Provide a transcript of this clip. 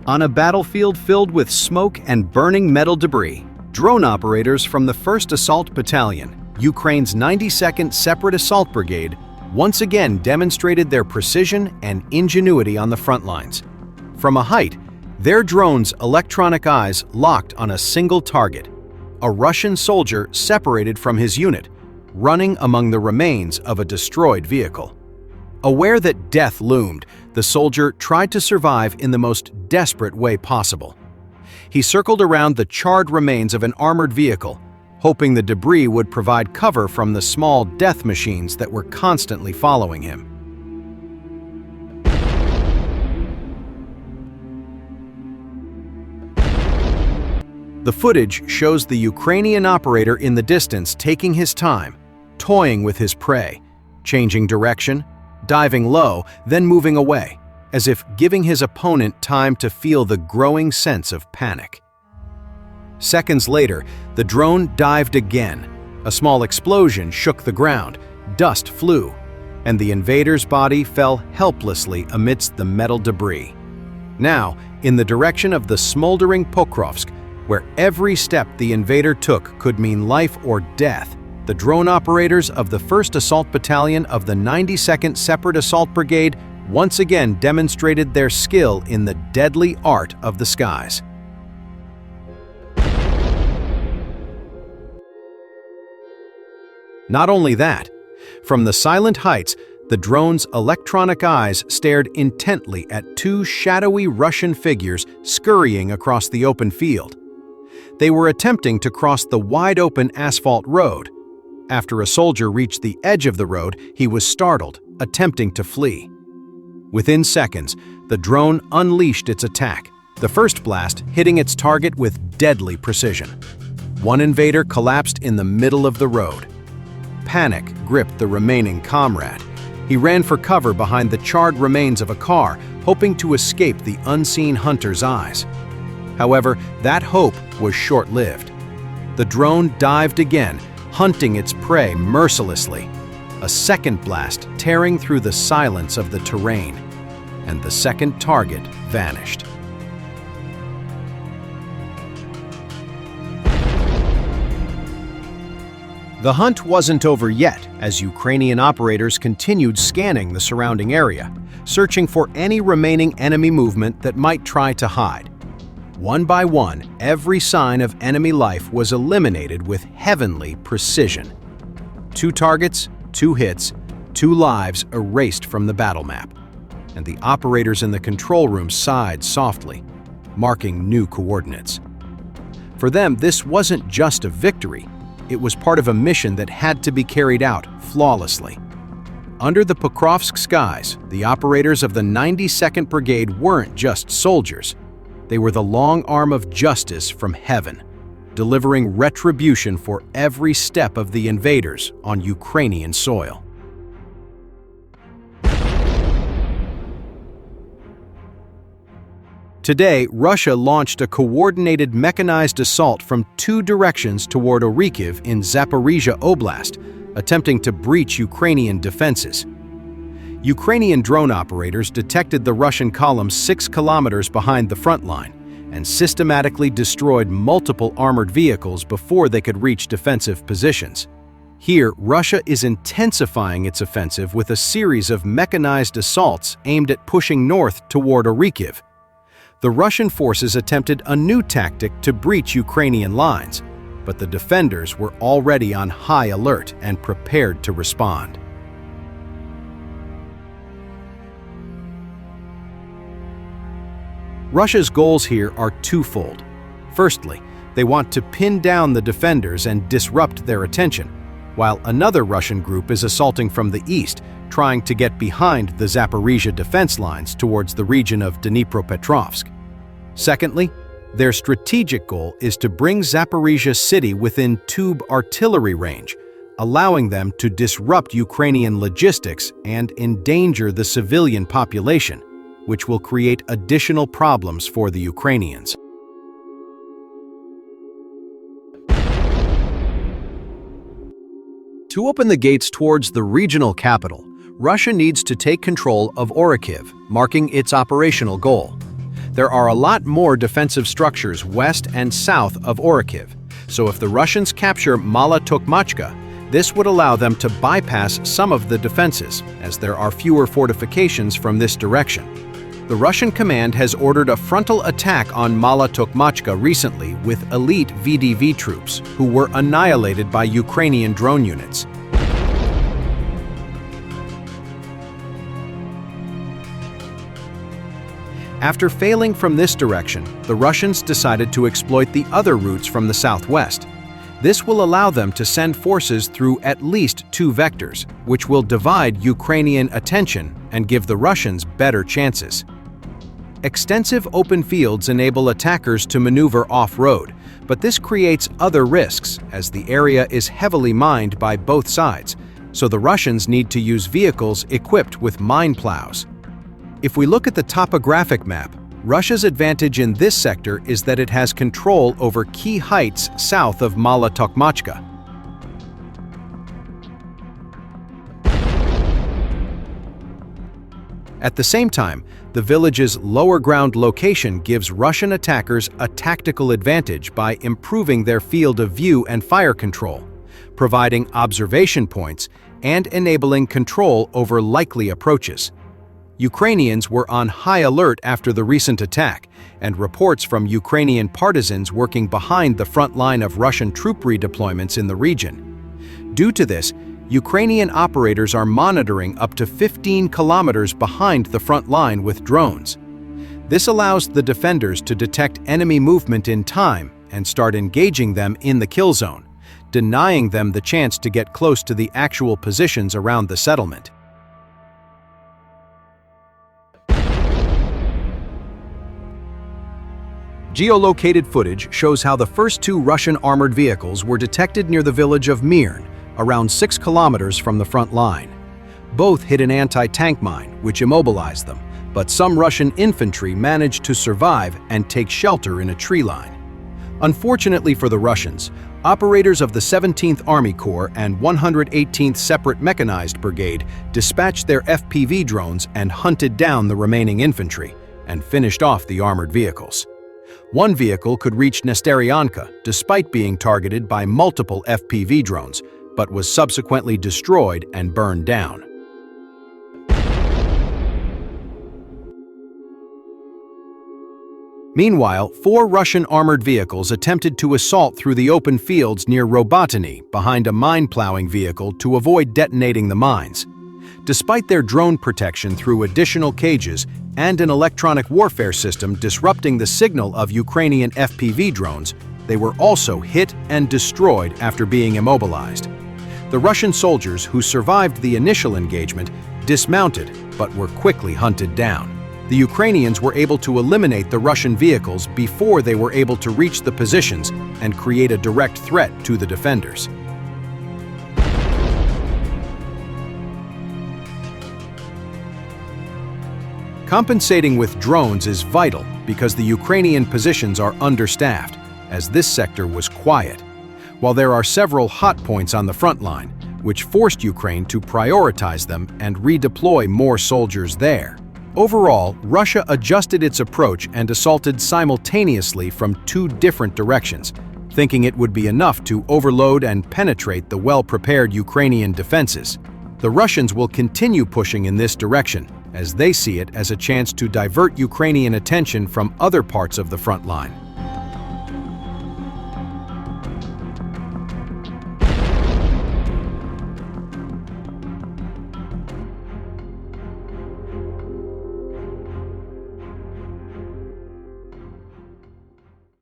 On a battlefield filled with smoke and burning metal debris, drone operators from the 1st Assault Battalion, Ukraine's 92nd Separate Assault Brigade, once again demonstrated their precision and ingenuity on the front lines. From a height, their drones' electronic eyes locked on a single target, a Russian soldier separated from his unit, running among the remains of a destroyed vehicle. Aware that death loomed, the soldier tried to survive in the most desperate way possible. He circled around the charred remains of an armored vehicle, hoping the debris would provide cover from the small death machines that were constantly following him. The footage shows the Ukrainian operator in the distance taking his time, toying with his prey, changing direction, diving low, then moving away, as if giving his opponent time to feel the growing sense of panic. Seconds later, the drone dived again. A small explosion shook the ground, dust flew, and the invader's body fell helplessly amidst the metal debris. Now, in the direction of the smoldering Pokrovsk, where every step the invader took could mean life or death, the drone operators of the 1st Assault Battalion of the 92nd Separate Assault Brigade once again demonstrated their skill in the deadly art of the skies. Not only that, from the silent heights, the drone's electronic eyes stared intently at two shadowy Russian figures scurrying across the open field. They were attempting to cross the wide-open asphalt road. After a soldier reached the edge of the road, he was startled, attempting to flee. Within seconds, the drone unleashed its attack, the first blast hitting its target with deadly precision. One invader collapsed in the middle of the road. Panic gripped the remaining comrade. He ran for cover behind the charred remains of a car, hoping to escape the unseen hunter's eyes. However, that hope was short-lived. The drone dived again, hunting its prey mercilessly. A second blast tearing through the silence of the terrain, and the second target vanished. The hunt wasn't over yet, as Ukrainian operators continued scanning the surrounding area, searching for any remaining enemy movement that might try to hide. One by one, every sign of enemy life was eliminated with heavenly precision. 2 targets, 2 hits, 2 lives erased from the battle map. And the operators in the control room sighed softly, marking new coordinates. For them, this wasn't just a victory. It was part of a mission that had to be carried out flawlessly. Under the Pokrovsk skies, the operators of the 92nd Brigade weren't just soldiers. They were the long arm of justice from heaven, delivering retribution for every step of the invaders on Ukrainian soil. Today, Russia launched a coordinated mechanized assault from 2 directions toward Orikhiv in Zaporizhia Oblast, attempting to breach Ukrainian defenses. Ukrainian drone operators detected the Russian column 6 kilometers behind the front line and systematically destroyed multiple armored vehicles before they could reach defensive positions. Here, Russia is intensifying its offensive with a series of mechanized assaults aimed at pushing north toward Orikhiv. The Russian forces attempted a new tactic to breach Ukrainian lines, but the defenders were already on high alert and prepared to respond. Russia's goals here are twofold. Firstly, they want to pin down the defenders and disrupt their attention, while another Russian group is assaulting from the east, trying to get behind the Zaporizhia defense lines towards the region of Dnipropetrovsk. Secondly, their strategic goal is to bring Zaporizhia city within tube artillery range, allowing them to disrupt Ukrainian logistics and endanger the civilian population, which will create additional problems for the Ukrainians. To open the gates towards the regional capital, Russia needs to take control of Orikhiv, marking its operational goal. There are a lot more defensive structures west and south of Orikhiv, so if the Russians capture Mala Tokmachka, this would allow them to bypass some of the defenses, as there are fewer fortifications from this direction. The Russian command has ordered a frontal attack on Mala Tokmachka recently with elite VDV troops, who were annihilated by Ukrainian drone units. After failing from this direction, the Russians decided to exploit the other routes from the southwest. This will allow them to send forces through at least two vectors, which will divide Ukrainian attention and give the Russians better chances. Extensive open fields enable attackers to maneuver off-road, but this creates other risks, as the area is heavily mined by both sides, so the Russians need to use vehicles equipped with mine plows. If we look at the topographic map, Russia's advantage in this sector is that it has control over key heights south of Mala Tokmachka. At the same time, the village's lower ground location gives Russian attackers a tactical advantage by improving their field of view and fire control, providing observation points, and enabling control over likely approaches. Ukrainians were on high alert after the recent attack, and reports from Ukrainian partisans working behind the front line of Russian troop redeployments in the region. Due to this, Ukrainian operators are monitoring up to 15 kilometers behind the front line with drones. This allows the defenders to detect enemy movement in time and start engaging them in the kill zone, denying them the chance to get close to the actual positions around the settlement. Geolocated footage shows how the first two Russian armored vehicles were detected near the village of Mirn, around 6 kilometers from the front line. Both hit an anti-tank mine, which immobilized them, but some Russian infantry managed to survive and take shelter in a tree line. Unfortunately for the Russians, operators of the 17th Army Corps and 118th Separate Mechanized Brigade dispatched their FPV drones and hunted down the remaining infantry, and finished off the armored vehicles. One vehicle could reach Nesteryanka despite being targeted by multiple FPV drones, but was subsequently destroyed and burned down. Meanwhile, 4 Russian armored vehicles attempted to assault through the open fields near Robotyny behind a mine-plowing vehicle to avoid detonating the mines. Despite their drone protection through additional cages and an electronic warfare system disrupting the signal of Ukrainian FPV drones, they were also hit and destroyed after being immobilized. The Russian soldiers who survived the initial engagement dismounted but were quickly hunted down. The Ukrainians were able to eliminate the Russian vehicles before they were able to reach the positions and create a direct threat to the defenders. Compensating with drones is vital because the Ukrainian positions are understaffed, as this sector was quiet, while there are several hot points on the front line, which forced Ukraine to prioritize them and redeploy more soldiers there. Overall, Russia adjusted its approach and assaulted simultaneously from 2 different directions, thinking it would be enough to overload and penetrate the well-prepared Ukrainian defenses. The Russians will continue pushing in this direction, as they see it as a chance to divert Ukrainian attention from other parts of the front line.